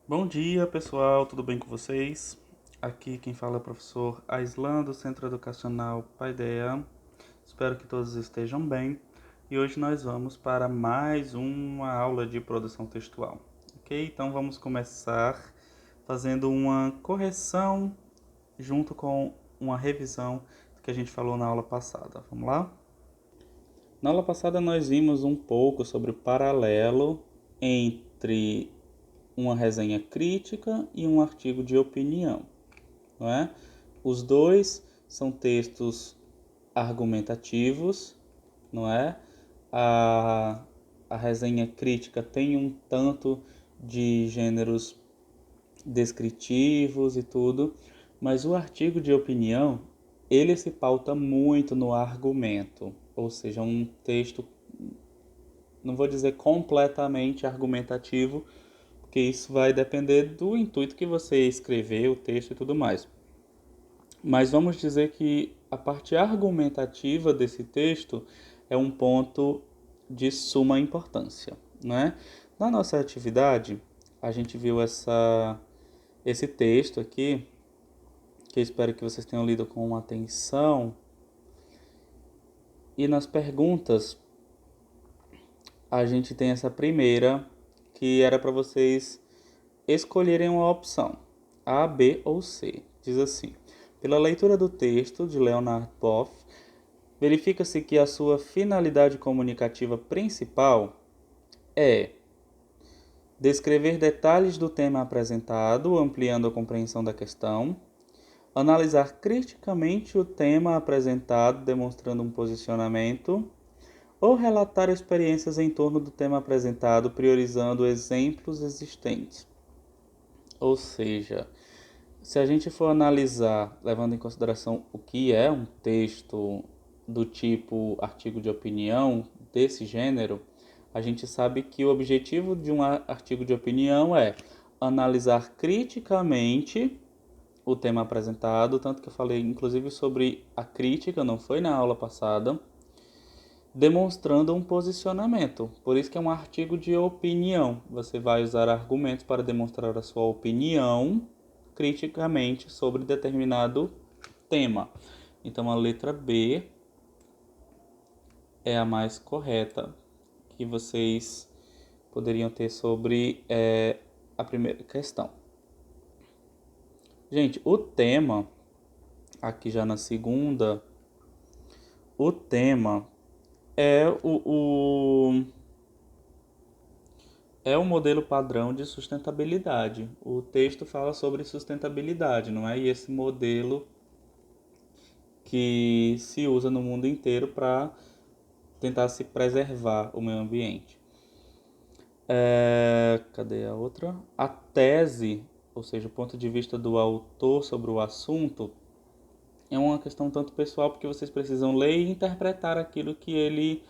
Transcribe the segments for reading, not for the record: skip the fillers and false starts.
Bom dia, pessoal, tudo bem com vocês? Aqui quem fala é o professor Aislan, do Centro Educacional Paideia. Espero que todos estejam bem. E hoje nós vamos para mais uma aula de produção textual, ok? Então vamos começar fazendo uma correção junto com uma revisão do que a gente falou na aula passada. Vamos lá? Na aula passada nós vimos um pouco sobre o paralelo entre uma resenha crítica e um artigo de opinião, não é? Os dois são textos argumentativos, não é? A, a resenha crítica tem um tanto de gêneros descritivos e tudo, mas o artigo de opinião, ele se pauta muito no argumento, ou seja, um texto, não vou dizer completamente argumentativo, porque isso vai depender do intuito que você escreveu, o texto e tudo mais. Mas vamos dizer que a parte argumentativa desse texto é um ponto de suma importância, né? Na nossa atividade, a gente viu esse texto aqui, que eu espero que vocês tenham lido com atenção. E nas perguntas, a gente tem essa primeira, que era para vocês escolherem uma opção, A, B ou C. Diz assim: pela leitura do texto de Leonard Boff, verifica-se que a sua finalidade comunicativa principal é descrever detalhes do tema apresentado, ampliando a compreensão da questão, analisar criticamente o tema apresentado, demonstrando um posicionamento, ou relatar experiências em torno do tema apresentado, priorizando exemplos existentes. Ou seja, se a gente for analisar, levando em consideração o que é um texto do tipo artigo de opinião, desse gênero, a gente sabe que o objetivo de um artigo de opinião é analisar criticamente o tema apresentado, tanto que eu falei inclusive sobre a crítica, não foi na aula passada, demonstrando um posicionamento. Por isso que é um artigo de opinião. Você vai usar argumentos para demonstrar a sua opinião criticamente sobre determinado tema. Então a letra B é a mais correta que vocês poderiam ter sobre a primeira questão. Gente, o tema, aqui já na segunda, o tema é é o modelo padrão de sustentabilidade. O texto fala sobre sustentabilidade, não é? E esse modelo que se usa no mundo inteiro para tentar se preservar o meio ambiente. Cadê a outra? A tese, ou seja, o ponto de vista do autor sobre o assunto, é uma questão tanto pessoal, porque vocês precisam ler e interpretar aquilo que ele,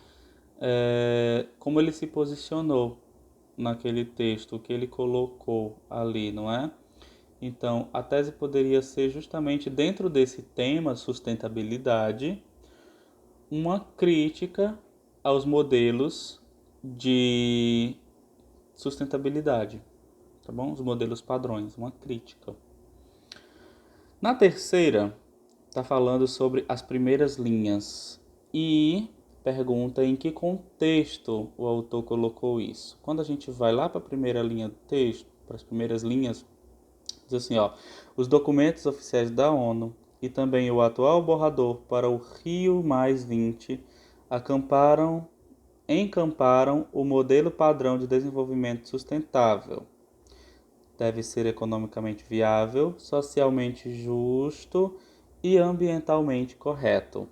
como ele se posicionou naquele texto, o que ele colocou ali, não é? Então, a tese poderia ser justamente dentro desse tema, sustentabilidade, uma crítica aos modelos de sustentabilidade, tá bom? Os modelos padrões, uma crítica. Na terceira, está falando sobre as primeiras linhas e pergunta em que contexto o autor colocou isso. Quando a gente vai lá para a primeira linha do texto, para as primeiras linhas, diz assim, ó, os documentos oficiais da ONU e também o atual borrador para o Rio acamparam, encamparam o modelo padrão de desenvolvimento sustentável. Deve ser economicamente viável, socialmente justo e ambientalmente correto.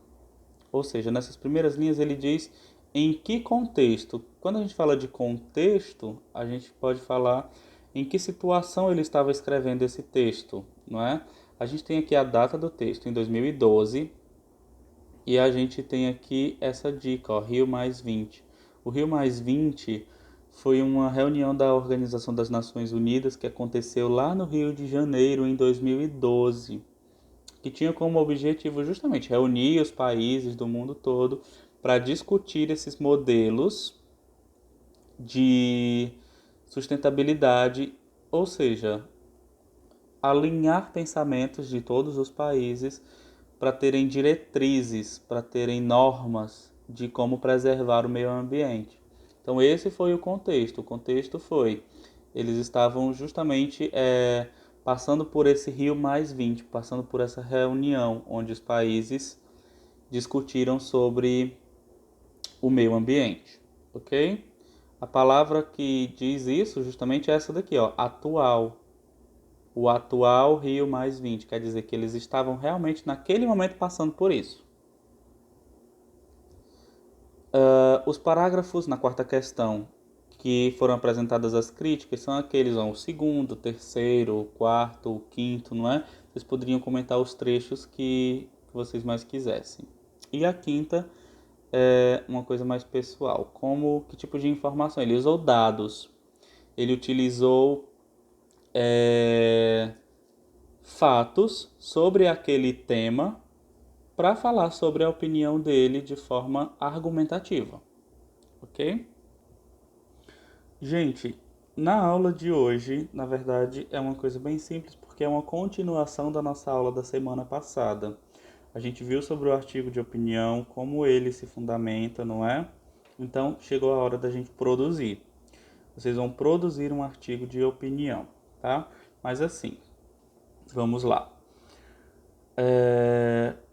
Ou seja, nessas primeiras linhas ele diz em que contexto. Quando a gente fala de contexto, a gente pode falar em que situação ele estava escrevendo esse texto, não é? A gente tem aqui a data do texto em 2012 e a gente tem aqui essa dica, ó, Rio+20. O Rio+20 foi uma reunião da Organização das Nações Unidas que aconteceu lá no Rio de Janeiro em 2012, que tinha como objetivo justamente reunir os países do mundo todo para discutir esses modelos de sustentabilidade ou seja, alinhar pensamentos de todos os países para terem diretrizes, para terem normas de como preservar o meio ambiente. Então esse foi o contexto. O contexto foi, eles estavam justamente passando por esse Rio mais 20, passando por essa reunião onde os países discutiram sobre o meio ambiente, ok? A palavra que diz isso justamente é essa daqui, ó, atual. O atual Rio mais 20, quer dizer que eles estavam realmente naquele momento passando por isso. Os parágrafos na quarta questão que foram apresentadas as críticas são aqueles, ó, o segundo, o terceiro, o quarto, o quinto, não é? Vocês poderiam comentar os trechos que vocês mais quisessem. E a quinta é uma coisa mais pessoal, como que tipo de informação? Ele usou dados, ele utilizou é, fatos sobre aquele tema para falar sobre a opinião dele de forma argumentativa, ok? Gente, na aula de hoje, na verdade, é uma coisa bem simples porque é uma continuação da nossa aula da semana passada. A gente viu sobre o artigo de opinião, como ele se fundamenta, não é? Então, chegou a hora da gente produzir. Vocês vão produzir um artigo de opinião, tá? Mas assim, vamos lá.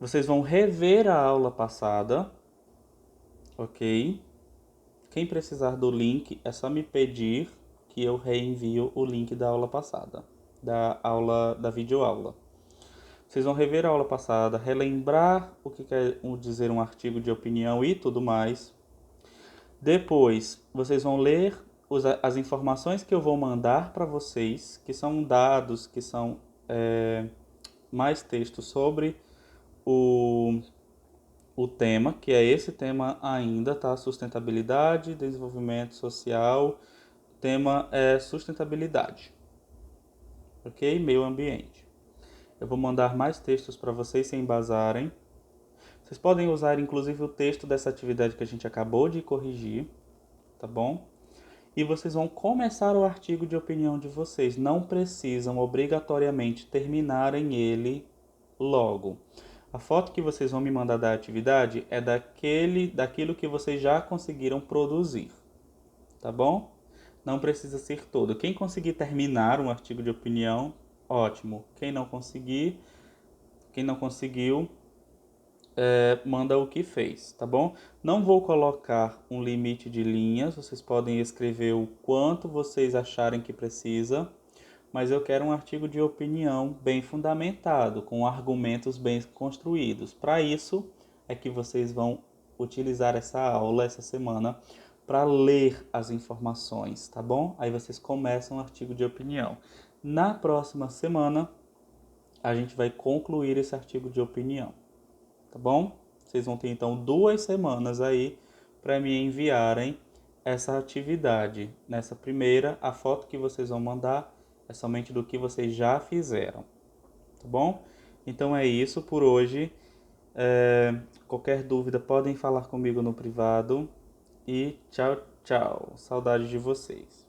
Vocês vão rever a aula passada, ok? Quem precisar do link é só me pedir que eu reenvio o link da aula passada, da videoaula. Vocês vão rever a aula passada, relembrar o que quer dizer um artigo de opinião e tudo mais. Depois, vocês vão ler as informações que eu vou mandar para vocês, que são dados, que são mais textos sobre o, o tema, que é esse tema ainda, tá? Sustentabilidade, desenvolvimento social, tema é sustentabilidade, ok? Meio ambiente. Eu vou mandar mais textos para vocês se embasarem. Vocês podem usar inclusive o texto dessa atividade que a gente acabou de corrigir, tá bom? E vocês vão começar o artigo de opinião de vocês. Não precisam obrigatoriamente terminarem ele logo. A foto que vocês vão me mandar da atividade é daquilo que vocês já conseguiram produzir, tá bom? Não precisa ser todo. Quem conseguir terminar um artigo de opinião, ótimo. Quem não conseguiu, manda o que fez, tá bom? Não vou colocar um limite de linhas, vocês podem escrever o quanto vocês acharem que precisa, mas eu quero um artigo de opinião bem fundamentado, com argumentos bem construídos. Para isso é que vocês vão utilizar essa aula essa semana para ler as informações, tá bom? Aí vocês começam o artigo de opinião. Na próxima semana, a gente vai concluir esse artigo de opinião, tá bom? Vocês vão ter então 2 semanas aí para me enviarem essa atividade. Nessa primeira, a foto que vocês vão mandar é somente do que vocês já fizeram, tá bom? Então é isso por hoje. Qualquer dúvida podem falar comigo no privado e tchau, tchau. Saudade de vocês.